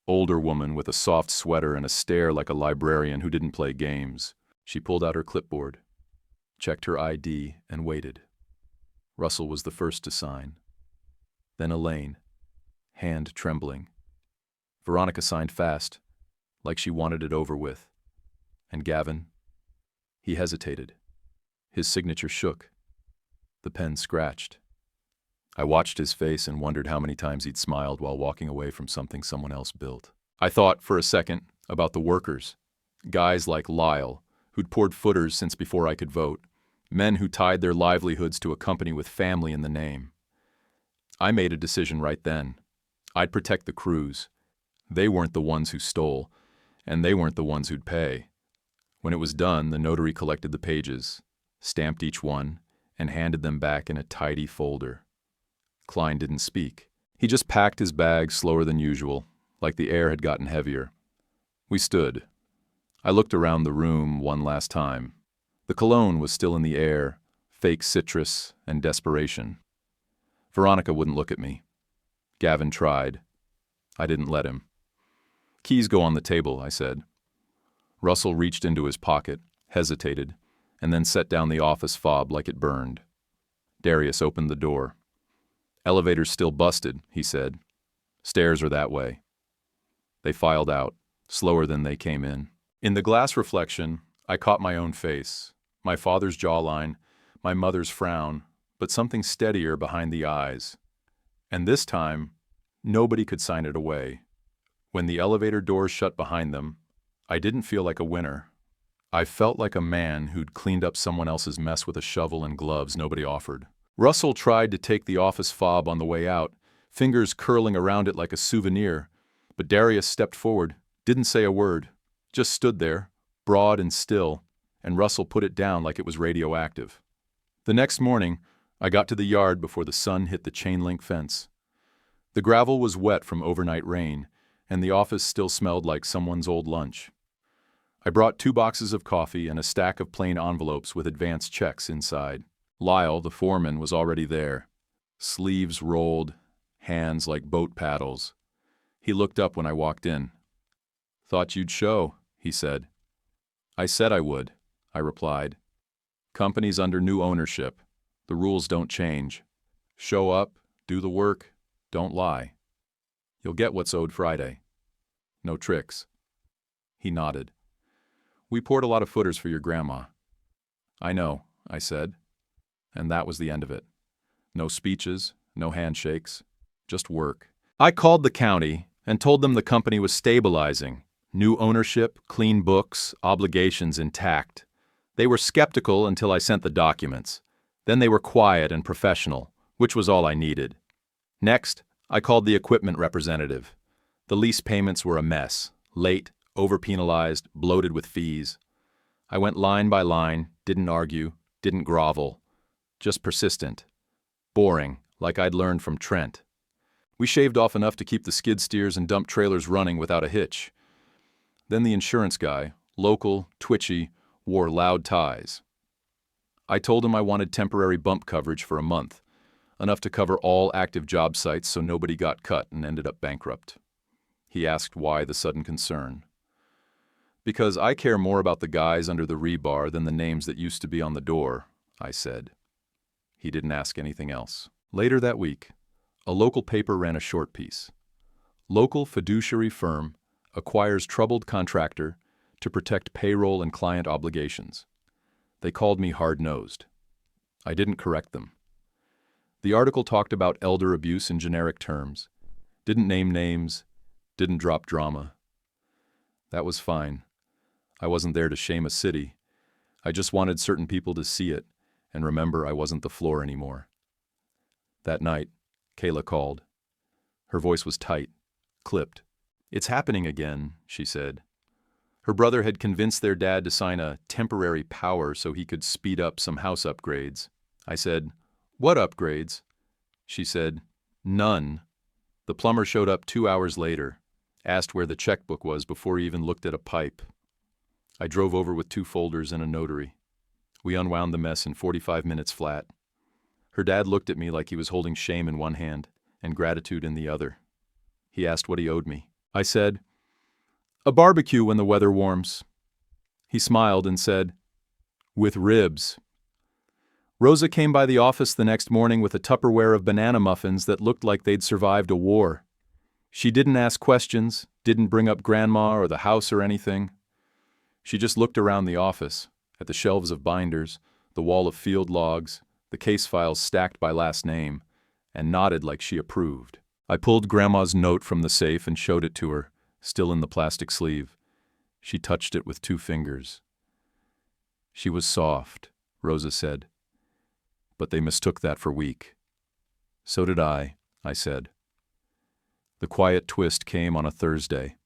Older woman with a soft sweater and a stare like a librarian who didn't play games. She pulled out her clipboard, checked her ID, and waited. Russell was the first to sign. Then Elaine, hand trembling. Veronica signed fast, like she wanted it over with. And Gavin? He hesitated. His signature shook. The pen scratched. I watched his face and wondered how many times he'd smiled while walking away from something someone else built. I thought, for a second, about the workers. Guys like Lyle, who'd poured footers since before I could vote. Men who tied their livelihoods to a company with family in the name. I made a decision right then. I'd protect the crews. They weren't the ones who stole, and they weren't the ones who'd pay. When it was done, the notary collected the pages, stamped each one, and handed them back in a tidy folder. Klein didn't speak. He just packed his bag slower than usual, like the air had gotten heavier. We stood. I looked around the room one last time. The cologne was still in the air, fake citrus and desperation. Veronica wouldn't look at me. Gavin tried. I didn't let him. Keys go on the table, I said. Russell reached into his pocket, hesitated, and then set down the office fob like it burned. Darius opened the door. Elevator's still busted, he said. Stairs are that way. They filed out, slower than they came in. In the glass reflection, I caught my own face, my father's jawline, my mother's frown, but something steadier behind the eyes. And this time, nobody could sign it away. When the elevator doors shut behind them, I didn't feel like a winner. I felt like a man who'd cleaned up someone else's mess with a shovel and gloves nobody offered. Russell tried to take the office fob on the way out, fingers curling around it like a souvenir, but Darius stepped forward, didn't say a word, just stood there, broad and still, and Russell put it down like it was radioactive. The next morning, I got to the yard before the sun hit the chain-link fence. The gravel was wet from overnight rain, and the office still smelled like someone's old lunch. I brought 2 boxes of coffee and a stack of plain envelopes with advance checks inside. Lyle, the foreman, was already there. Sleeves rolled, hands like boat paddles. He looked up when I walked in. "Thought you'd show," he said. "I said I would," I replied. "Company's under new ownership. The rules don't change. Show up, do the work, don't lie. You'll get what's owed Friday. No tricks." He nodded. "We poured a lot of footers for your grandma." "I know," I said. And that was the end of it. No speeches, no handshakes, just work. I called the county and told them the company was stabilizing. New ownership, clean books, obligations intact. They were skeptical until I sent the documents. Then they were quiet and professional, which was all I needed. Next, I called the equipment representative. The lease payments were a mess, late, overpenalized, bloated with fees. I went line by line, didn't argue, didn't grovel. Just persistent. Boring, like I'd learned from Trent. We shaved off enough to keep the skid steers and dump trailers running without a hitch. Then the insurance guy, local, twitchy, wore loud ties. I told him I wanted temporary bump coverage for a month, enough to cover all active job sites so nobody got cut and ended up bankrupt. He asked why the sudden concern. "Because I care more about the guys under the rebar than the names that used to be on the door," I said. He didn't ask anything else. Later that week, a local paper ran a short piece. Local fiduciary firm acquires troubled contractor to protect payroll and client obligations. They called me hard-nosed. I didn't correct them. The article talked about elder abuse in generic terms, didn't name names, didn't drop drama. That was fine. I wasn't there to shame a city. I just wanted certain people to see it and remember I wasn't the floor anymore. That night, Kayla called. Her voice was tight, clipped. "It's happening again," she said. Her brother had convinced their dad to sign a temporary power so he could speed up some house upgrades. I said, "What upgrades?" She said, "None." The plumber showed up 2 hours later, asked where the checkbook was before he even looked at a pipe. I drove over with 2 folders and a notary. We unwound the mess in 45 minutes flat. Her dad looked at me like he was holding shame in one hand and gratitude in the other. He asked what he owed me. I said, "A barbecue when the weather warms." He smiled and said, "With ribs." Rosa came by the office the next morning with a Tupperware of banana muffins that looked like they'd survived a war. She didn't ask questions, didn't bring up Grandma or the house or anything. She just looked around the office, at the shelves of binders, the wall of field logs, the case files stacked by last name, and nodded like she approved. I pulled Grandma's note from the safe and showed it to her, still in the plastic sleeve. She touched it with 2 fingers. "She was soft," Rosa said. "But they mistook that for weak." "So did I said. The quiet twist came on a Thursday.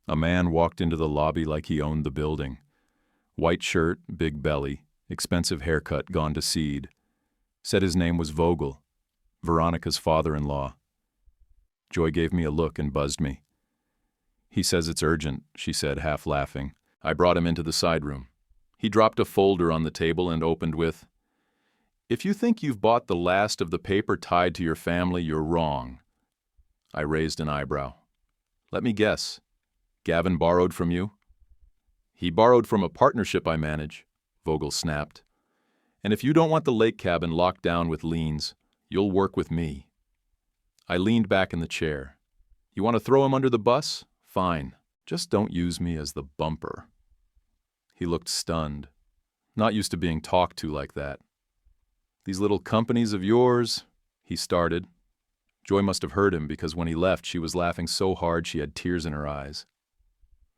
A man walked into the lobby like he owned the building. White shirt, big belly, expensive haircut gone to seed. Said his name was Vogel, Veronica's father-in-law. Joy gave me a look and buzzed me. "He says it's urgent," she said, half laughing. I brought him into the side room. He dropped a folder on the table and opened with, "If you think you've bought the last of the paper tied to your family, you're wrong." I raised an eyebrow. "Let me guess. Gavin borrowed from you?" "He borrowed from a partnership I manage," Vogel snapped. "And if you don't want the lake cabin locked down with liens, you'll work with me." I leaned back in the chair. "You want to throw him under the bus? Fine. Just don't use me as the bumper." He looked stunned. Not used to being talked to like that. "These little companies of yours," he started. Joy must have heard him because when he left, she was laughing so hard she had tears in her eyes.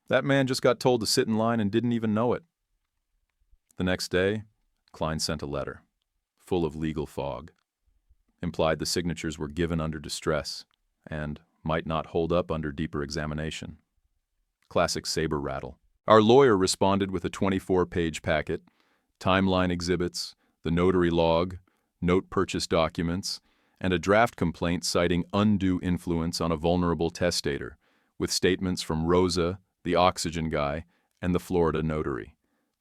"That man just got told to sit in line and didn't even know it." The next day, Klein sent a letter, full of legal fog. Implied the signatures were given under distress and might not hold up under deeper examination. Classic saber rattle. Our lawyer responded with a 24-page packet, timeline exhibits, the notary log, note purchase documents, and a draft complaint citing undue influence on a vulnerable testator, with statements from Rosa, the oxygen guy, and the Florida notary.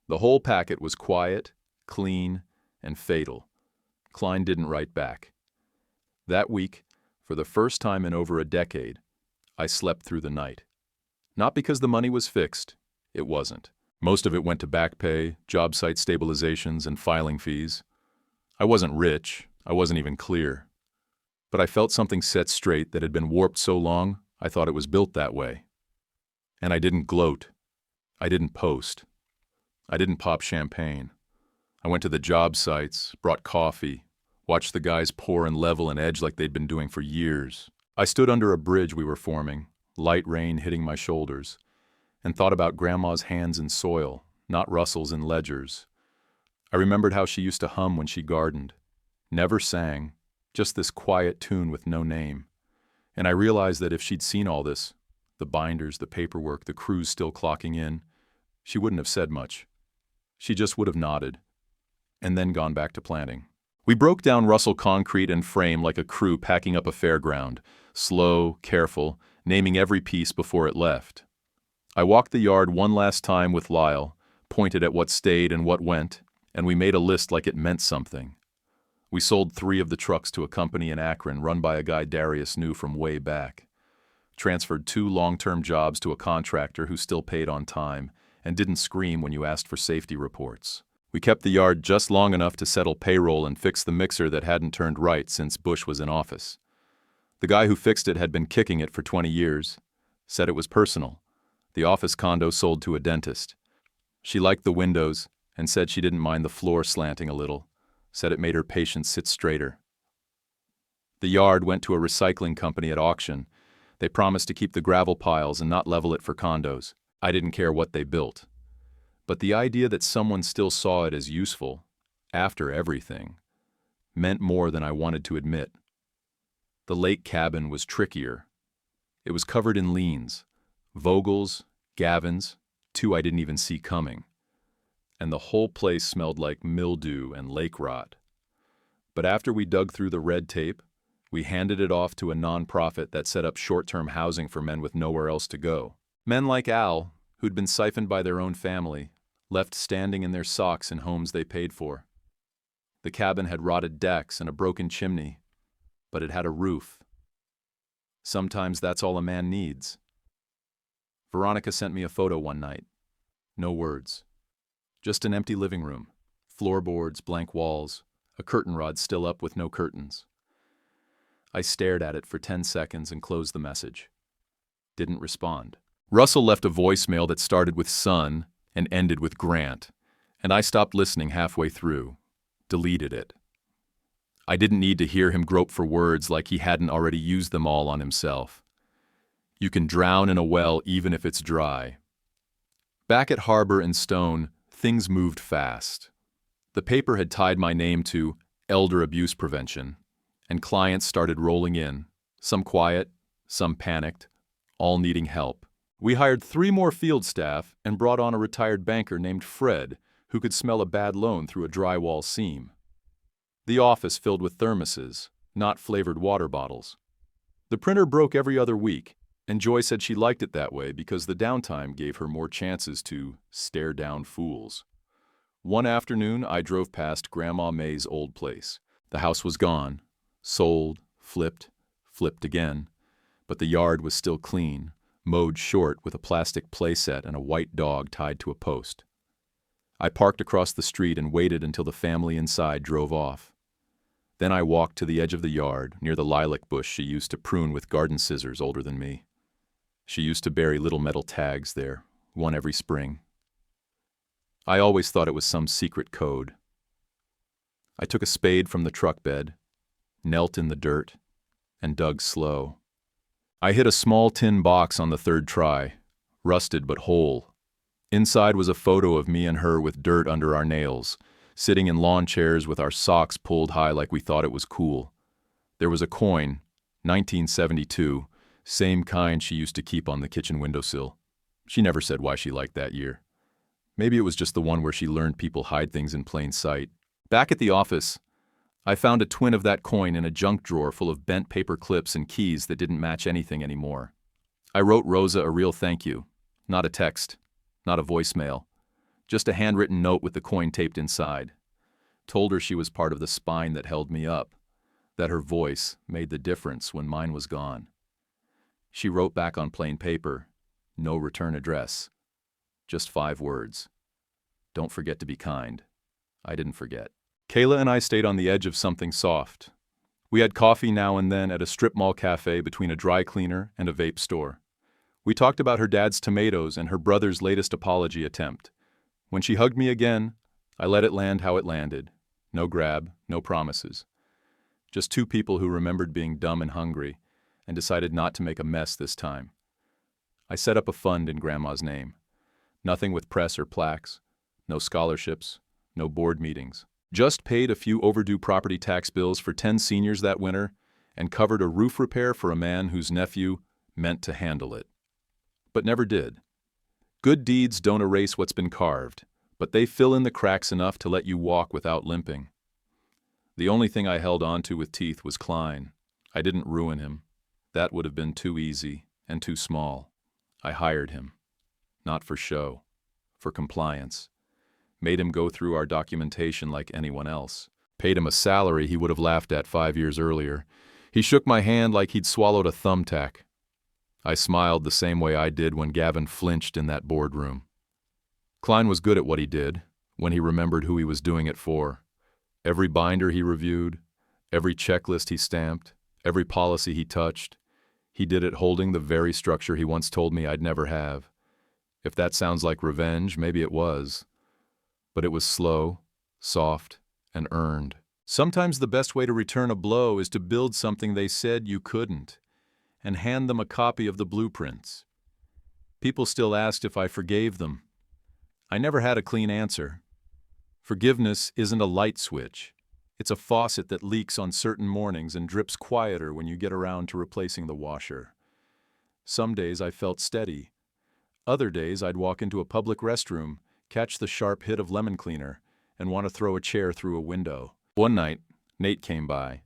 The whole packet was quiet, clean, and fatal. Klein didn't write back. That week, for the first time in over a decade, I slept through the night. Not because the money was fixed. It wasn't. Most of it went to back pay, job site stabilizations, and filing fees. I wasn't rich. I wasn't even clear. But I felt something set straight that had been warped so long, I thought it was built that way. And I didn't gloat. I didn't post. I didn't pop champagne. I went to the job sites, brought coffee, watched the guys pour and level and edge like they'd been doing for years. I stood under a bridge we were forming, light rain hitting my shoulders, and thought about Grandma's hands in soil, not Russell's in ledgers. I remembered how she used to hum when she gardened. Never sang, just this quiet tune with no name. And I realized that if she'd seen all this, the binders, the paperwork, the crews still clocking in, she wouldn't have said much. She just would have nodded, and then gone back to planting. We broke down Russell concrete and frame like a crew packing up a fairground, slow, careful, naming every piece before it left. I walked the yard one last time with Lyle, pointed at what stayed and what went, and we made a list like it meant something. We sold 3 of the trucks to a company in Akron run by a guy Darius knew from way back. Transferred 2 long-term jobs to a contractor who still paid on time and didn't scream when you asked for safety reports. We kept the yard just long enough to settle payroll and fix the mixer that hadn't turned right since Bush was in office. The guy who fixed it had been kicking it for 20 years. Said it was personal. The office condo sold to a dentist. She liked the windows and said she didn't mind the floor slanting a little. Said it made her patients sit straighter. The yard went to a recycling company at auction. They promised to keep the gravel piles and not level it for condos. I didn't care what they built. But the idea that someone still saw it as useful, after everything, meant more than I wanted to admit. The lake cabin was trickier. It was covered in liens, Vogel's, Gavin's, 2 I didn't even see coming. And the whole place smelled like mildew and lake rot. But after we dug through the red tape, we handed it off to a nonprofit that set up short-term housing for men with nowhere else to go. Men like Al, who'd been siphoned by their own family, left standing in their socks in homes they paid for. The cabin had rotted decks and a broken chimney, but it had a roof. Sometimes that's all a man needs. Veronica sent me a photo one night. No words. Just an empty living room. Floorboards, blank walls, a curtain rod still up with no curtains. I stared at it for 10 seconds and closed the message. Didn't respond. Russell left a voicemail that started with son and ended with Grant, and I stopped listening halfway through. Deleted it. I didn't need to hear him grope for words like he hadn't already used them all on himself. You can drown in a well even if it's dry. Back at Harbor and Stone, things moved fast. The paper had tied my name to elder abuse prevention, and clients started rolling in, some quiet, some panicked, all needing help. We hired 3 more field staff and brought on a retired banker named Fred, who could smell a bad loan through a drywall seam. The office filled with thermoses, not flavored water bottles. The printer broke every other week, and Joy said she liked it that way because the downtime gave her more chances to stare down fools. One afternoon, I drove past Grandma May's old place. The house was gone, sold, flipped again, but the yard was still clean, mowed short with a plastic playset and a white dog tied to a post. I parked across the street and waited until the family inside drove off. Then I walked to the edge of the yard, near the lilac bush she used to prune with garden scissors older than me. She used to bury little metal tags there, one every spring. I always thought it was some secret code. I took a spade from the truck bed, knelt in the dirt, and dug slow. I hit a small tin box on the 3rd try, rusted but whole. Inside was a photo of me and her with dirt under our nails, sitting in lawn chairs with our socks pulled high like we thought it was cool. There was a coin, 1972, same kind she used to keep on the kitchen windowsill. She never said why she liked that year. Maybe it was just the one where she learned people hide things in plain sight. Back at the office, I found a twin of that coin in a junk drawer full of bent paper clips and keys that didn't match anything anymore. I wrote Rosa a real thank you, not a text, not a voicemail, just a handwritten note with the coin taped inside. Told her she was part of the spine that held me up, that her voice made the difference when mine was gone. She wrote back on plain paper, no return address, just 5 words. Don't forget to be kind. I didn't forget. Kayla and I stayed on the edge of something soft. We had coffee now and then at a strip mall cafe between a dry cleaner and a vape store. We talked about her dad's tomatoes and her brother's latest apology attempt. When she hugged me again, I let it land how it landed. No grab, no promises. Just 2 people who remembered being dumb and hungry and decided not to make a mess this time. I set up a fund in Grandma's name. Nothing with press or plaques, no scholarships, no board meetings. Just paid a few overdue property tax bills for 10 seniors that winter and covered a roof repair for a man whose nephew meant to handle it. But never did. Good deeds don't erase what's been carved, but they fill in the cracks enough to let you walk without limping. The only thing I held on to with teeth was Klein. I didn't ruin him. That would have been too easy and too small. I hired him. Not for show. For compliance. Made him go through our documentation like anyone else. Paid him a salary he would have laughed at 5 years earlier. He shook my hand like he'd swallowed a thumbtack. I smiled the same way I did when Gavin flinched in that boardroom. Klein was good at what he did, when he remembered who he was doing it for. Every binder he reviewed, every checklist he stamped, every policy he touched, he did it holding the very structure he once told me I'd never have. If that sounds like revenge, maybe it was. But it was slow, soft, and earned. Sometimes the best way to return a blow is to build something they said you couldn't, and hand them a copy of the blueprints. People still asked if I forgave them. I never had a clean answer. Forgiveness isn't a light switch. It's a faucet that leaks on certain mornings and drips quieter when you get around to replacing the washer. Some days I felt steady. Other days I'd walk into a public restroom, catch the sharp hit of lemon cleaner, and want to throw a chair through a window. One night, Nate came by.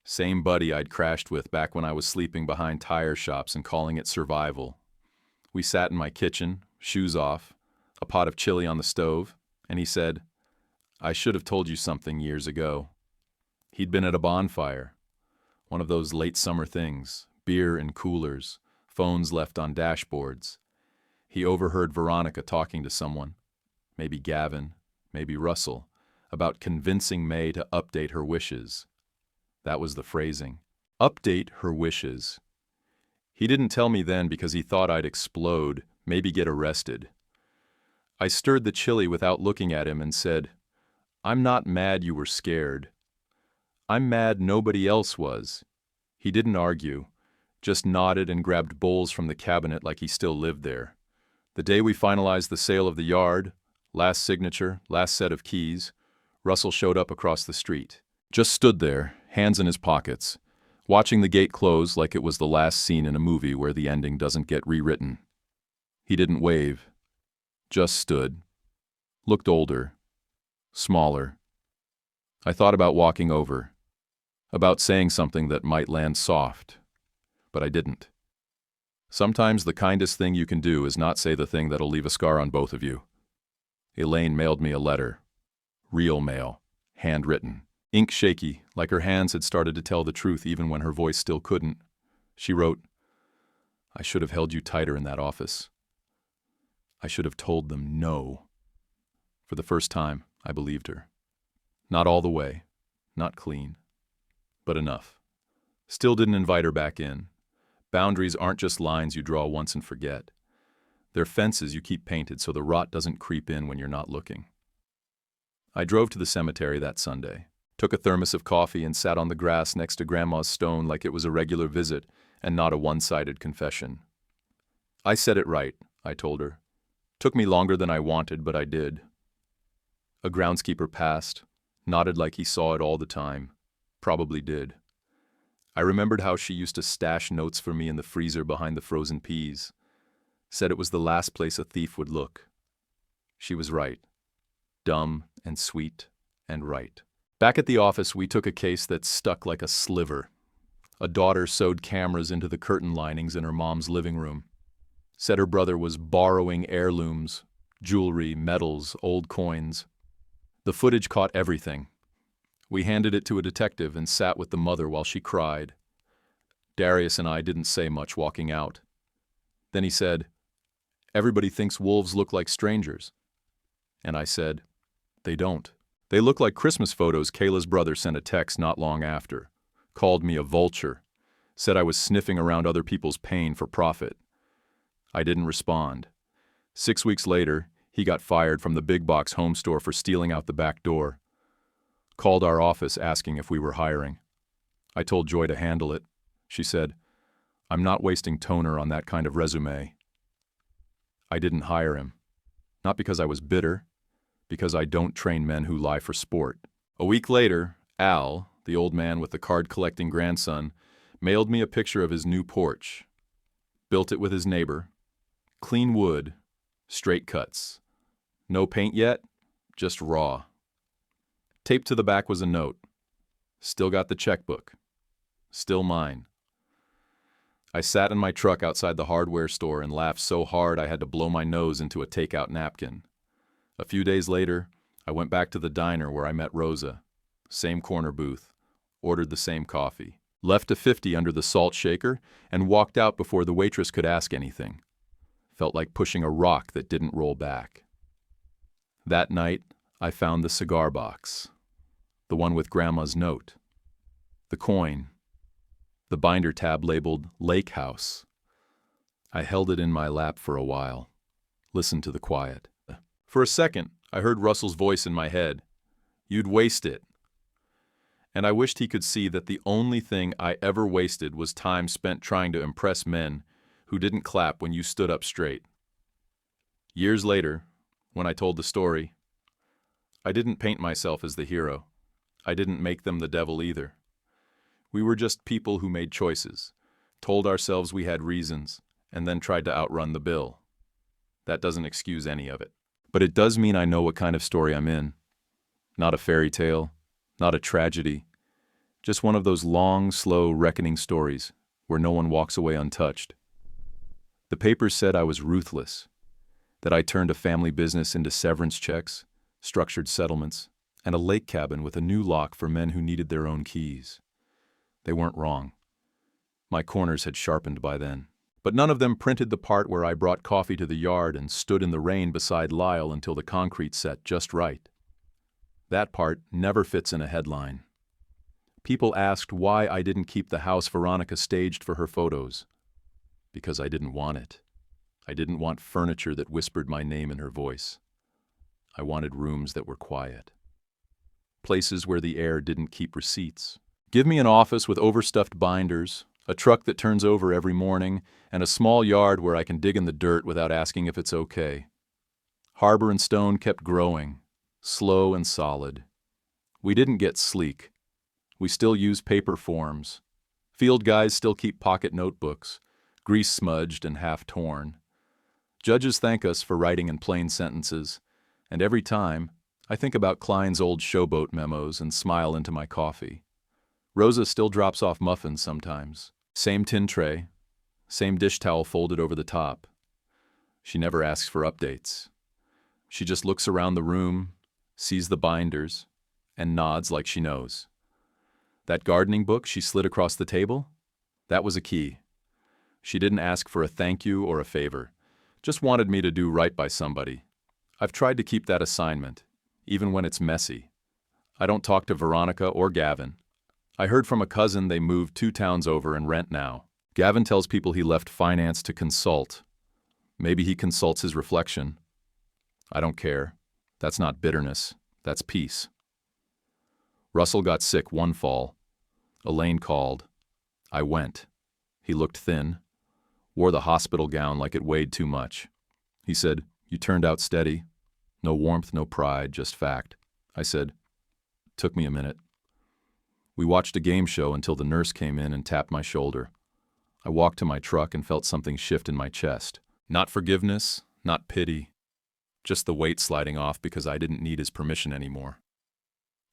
Same buddy I'd crashed with back when I was sleeping behind tire shops and calling it survival. We sat in my kitchen, shoes off, a pot of chili on the stove, and he said, "I should have told you something years ago." He'd been at a bonfire, one of those late summer things, beer in coolers, phones left on dashboards. He overheard Veronica talking to someone, maybe Gavin, maybe Russell, about convincing May to update her wishes. That was the phrasing. Update her wishes. He didn't tell me then because he thought I'd explode, maybe get arrested. I stirred the chili without looking at him and said, "I'm not mad you were scared. I'm mad nobody else was." He didn't argue, just nodded and grabbed bowls from the cabinet like he still lived there. The day we finalized the sale of the yard, last signature, last set of keys, Russell showed up across the street. Just stood there, hands in his pockets, watching the gate close like it was the last scene in a movie where the ending doesn't get rewritten. He didn't wave, just stood, looked older, smaller. I thought about walking over, about saying something that might land soft, but I didn't. Sometimes the kindest thing you can do is not say the thing that'll leave a scar on both of you. Elaine mailed me a letter. Real mail, handwritten. Ink shaky, like her hands had started to tell the truth even when her voice still couldn't. She wrote, "I should have held you tighter in that office. I should have told them no." For the first time, I believed her. Not all the way, not clean, but enough. Still didn't invite her back in. Boundaries aren't just lines you draw once and forget. They're fences you keep painted so the rot doesn't creep in when you're not looking. I drove to the cemetery that Sunday, took a thermos of coffee and sat on the grass next to Grandma's stone like it was a regular visit and not a one-sided confession. "I said it right," I told her. "Took me longer than I wanted, but I did." A groundskeeper passed, nodded like he saw it all the time. Probably did. I remembered how she used to stash notes for me in the freezer behind the frozen peas. Said it was the last place a thief would look. She was right. Dumb and sweet and right. Back at the office, we took a case that stuck like a sliver. A daughter sewed cameras into the curtain linings in her mom's living room. Said her brother was borrowing heirlooms, jewelry, medals, old coins. The footage caught everything. We handed it to a detective and sat with the mother while she cried. Darius and I didn't say much walking out. Then he said, "Everybody thinks wolves look like strangers." And I said, "They don't. They look like Christmas photos." Kayla's brother sent a text not long after. Called me a vulture. Said I was sniffing around other people's pain for profit. I didn't respond. 6 weeks later, he got fired from the big box home store for stealing out the back door. Called our office asking if we were hiring. I told Joy to handle it. She said, "I'm not wasting toner on that kind of resume." I didn't hire him. Not because I was bitter, because I don't train men who lie for sport. A week later, Al, the old man with the card-collecting grandson, mailed me a picture of his new porch. Built it with his neighbor. Clean wood, straight cuts. No paint yet, just raw. Taped to the back was a note. Still got the checkbook. Still mine. I sat in my truck outside the hardware store and laughed so hard I had to blow my nose into a takeout napkin. A few days later, I went back to the diner where I met Rosa. Same corner booth. Ordered the same coffee. Left a 50 under the salt shaker and walked out before the waitress could ask anything. Felt like pushing a rock that didn't roll back. That night, I found the cigar box. The one with Grandma's note. The coin. The binder tab labeled Lake House. I held it in my lap for a while. Listened to the quiet. For a second, I heard Russell's voice in my head. "You'd waste it." And I wished he could see that the only thing I ever wasted was time spent trying to impress men who didn't clap when you stood up straight. Years later, when I told the story, I didn't paint myself as the hero. I didn't make them the devil either. We were just people who made choices, told ourselves we had reasons, and then tried to outrun the bill. That doesn't excuse any of it. But it does mean I know what kind of story I'm in. Not a fairy tale, not a tragedy, just one of those long, slow, reckoning stories where no one walks away untouched. The papers said I was ruthless, that I turned a family business into severance checks, structured settlements, and a lake cabin with a new lock for men who needed their own keys. They weren't wrong. My corners had sharpened by then. But none of them printed the part where I brought coffee to the yard and stood in the rain beside Lyle until the concrete set just right. That part never fits in a headline. People asked why I didn't keep the house Veronica staged for her photos. Because I didn't want it. I didn't want furniture that whispered my name in her voice. I wanted rooms that were quiet. Places where the air didn't keep receipts. Give me an office with overstuffed binders, a truck that turns over every morning, and a small yard where I can dig in the dirt without asking if it's okay. Harbor and Stone kept growing, slow and solid. We didn't get sleek. We still use paper forms. Field guys still keep pocket notebooks, grease-smudged and half-torn. Judges thank us for writing in plain sentences, and every time, I think about Klein's old showboat memos and smile into my coffee. Rosa still drops off muffins sometimes. Same tin tray, same dish towel folded over the top. She never asks for updates. She just looks around the room, sees the binders, and nods like she knows. That gardening book she slid across the table? That was a key. She didn't ask for a thank you or a favor, just wanted me to do right by somebody. I've tried to keep that assignment, even when it's messy. I don't talk to Veronica or Gavin. I heard from a cousin they moved 2 towns over and rent now. Gavin tells people he left finance to consult. Maybe he consults his reflection. I don't care. That's not bitterness. That's peace. Russell got sick one fall. Elaine called. I went. He looked thin, wore the hospital gown like it weighed too much. He said, "You turned out steady. No warmth, no pride, just fact." I said, "Took me a minute." We watched a game show until the nurse came in and tapped my shoulder. I walked to my truck and felt something shift in my chest. Not forgiveness, not pity. Just the weight sliding off because I didn't need his permission anymore.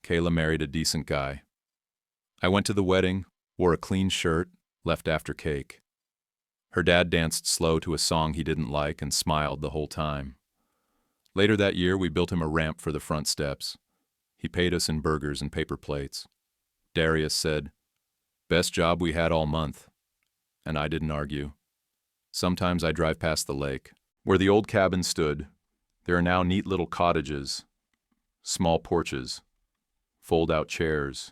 Kayla married a decent guy. I went to the wedding, wore a clean shirt, left after cake. Her dad danced slow to a song he didn't like and smiled the whole time. Later that year, we built him a ramp for the front steps. He paid us in burgers and paper plates. Darius said, "Best job we had all month." And I didn't argue. Sometimes I drive past the lake. Where the old cabin stood, there are now neat little cottages, small porches, fold-out chairs.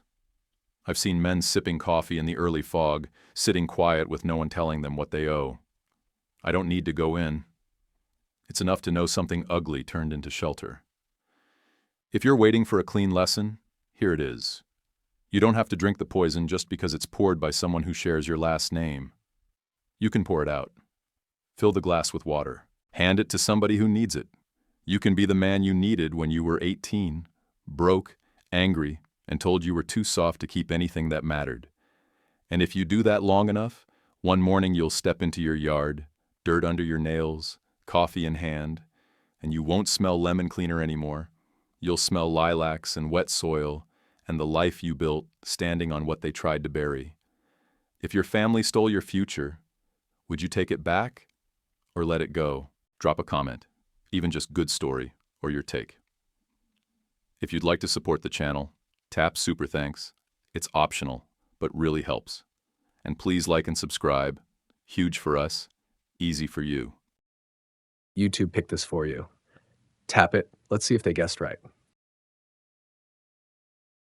I've seen men sipping coffee in the early fog, sitting quiet with no one telling them what they owe. I don't need to go in. It's enough to know something ugly turned into shelter. If you're waiting for a clean lesson, here it is. You don't have to drink the poison just because it's poured by someone who shares your last name. You can pour it out. Fill the glass with water. Hand it to somebody who needs it. You can be the man you needed when you were 18, broke, angry, and told you were too soft to keep anything that mattered. And if you do that long enough, one morning you'll step into your yard, dirt under your nails, coffee in hand, and you won't smell lemon cleaner anymore. You'll smell lilacs and wet soil and the life you built standing on what they tried to bury. If your family stole your future, would you take it back or let it go? Drop a comment, even just good story or your take. If you'd like to support the channel, tap Super Thanks. It's optional, but really helps. And please like and subscribe. Huge for us, easy for you. YouTube picked this for you. Tap it. Let's see if they guessed right.